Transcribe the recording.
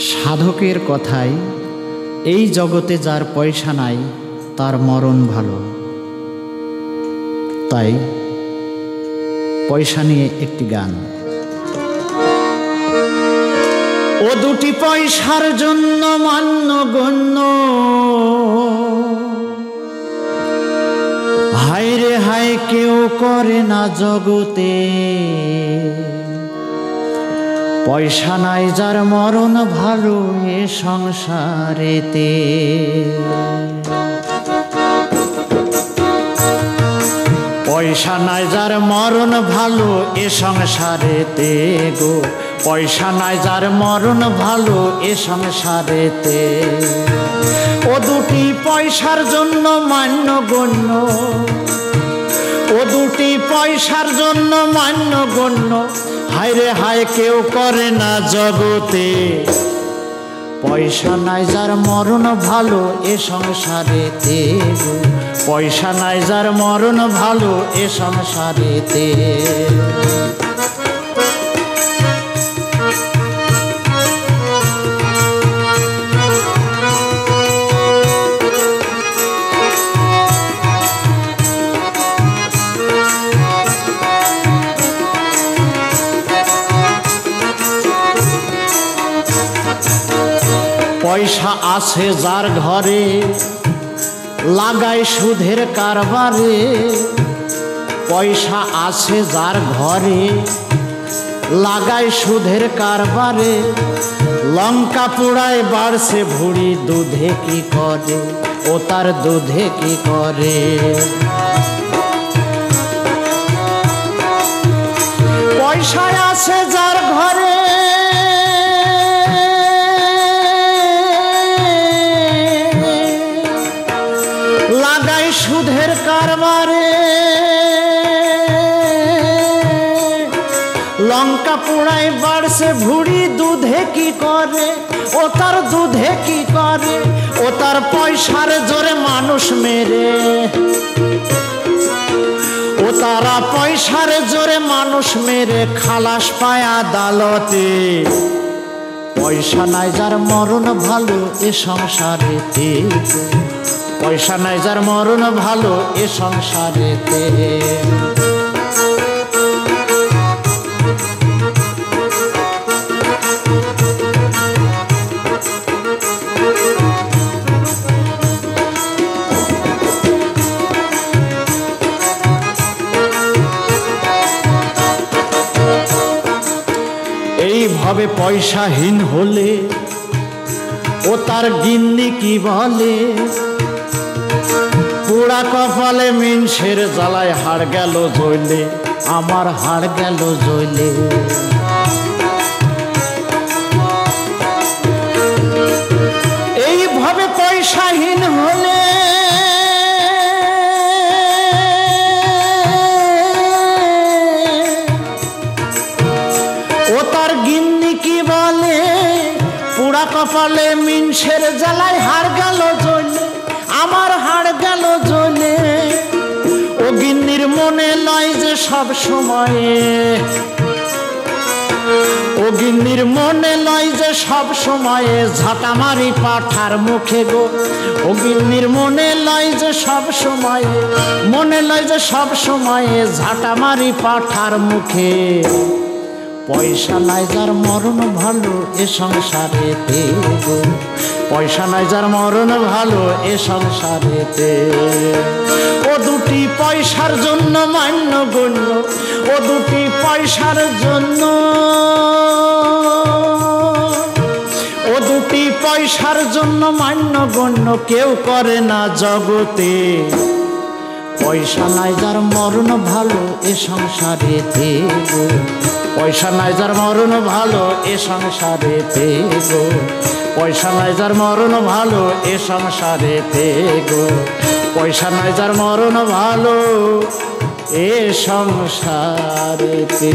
সাধকের কথায় এই জগতে যার পয়সা নাই তার মরণ ভালো। তাই পয়সা নিয়ে একটি গান। ও দুটি পয়সার জন্য মান্য গণ্য, হায় রে হায় কেউ করে না জগতে। পয়সা নাই যার মরণ ভালো এ সংসারেতে। পয়সা নাই যার মরণ ভালো এ সংসারেতে গো। পয়সা নাই যার মরণ ভালো এ সংসারেতে। ও দুটি পয়সার জন্য মান্য গণ্য, ও দুটি পয়সার জন্য মান্য গণ্য, হায় রে হায় কেউ করে না জগতে। পয়সা নাই যার মরণ ভালো এ সংসারেতে গো। পয়সা নাই যার মরণ ভালো এ সংসারেতে। পয়সা আছে যার ঘরে লাগায় সুদের কারবারে। পয়সা আছে যার ঘরে লাগায় সুদের কারবারে। লঙ্কা পোড়ায় বাড়ছে ভুঁড়ি, দুধে কি করে ও তার দুধে কি করে। পয়সা আছে যার ঘরে লাগাই সুদের কারবারে। লঙ্কা পোড়ায় বাড়ছে ভুঁড়ি, দুধে কি করে ও তার দুধে কি করে। ও তার পয়সার জোরে মানুষ মেরে, ও তারা পয়সার জোরে মানুষ মেরে খালাস পায় আদালতে। পয়সা নাই যার মরণ ভালো এ সংসারেতে। পয়সা নাই যার মরণ ভালো এ সংসারেতে। এইভাবে পয়সাহীন হলে ও তার গিন্নি কি বলে। পোড়া কপালে মিনসের জ্বালায় হাড় গেল জ্বলে, আমার হাড় গেল জ্বলে। এইভাবে পয়সাহীন হলে ও তার গিন্নি কি বলে। পোড়া কপালে মিনসের জ্বালায় হাড় গেল জ্বলে, আমার হাড় গেল জ্বলে। ও গিন্নির মনে লয় যে সব সময়ে, ও গিন্নির মনে লয় যে সব সময়ে ঝাঁটা মারি পাঠার মুখে গো। ও গিন্নির মনে লয় যে সব সময়ে, মনে লয় যে সব সময়ে ঝাঁটা মারি পাঠার মুখে। পয়সা নাই যার মরণ ভালো এ সংসারেতে গো। পয়সা নাই যার মরণ ভালো এ সংসারেতে। ও দুটি পয়সার জন্য মান্য গণ্য, ও দুটি পয়সার জন্য, ও দুটি পয়সার জন্য মান্য গণ্য, কেউ করে না জগতে। পয়সা নাই যার মরণ ভালো এ সংসারেতে গো। পয়সা নাই যার মরণ ভালো এ সংসারেতে গো। পয়সা নাই যার মরণ ভালো এ সংসারেতে গো। পয়সা নাই যার মরণ ভালো এ সংসারেতে।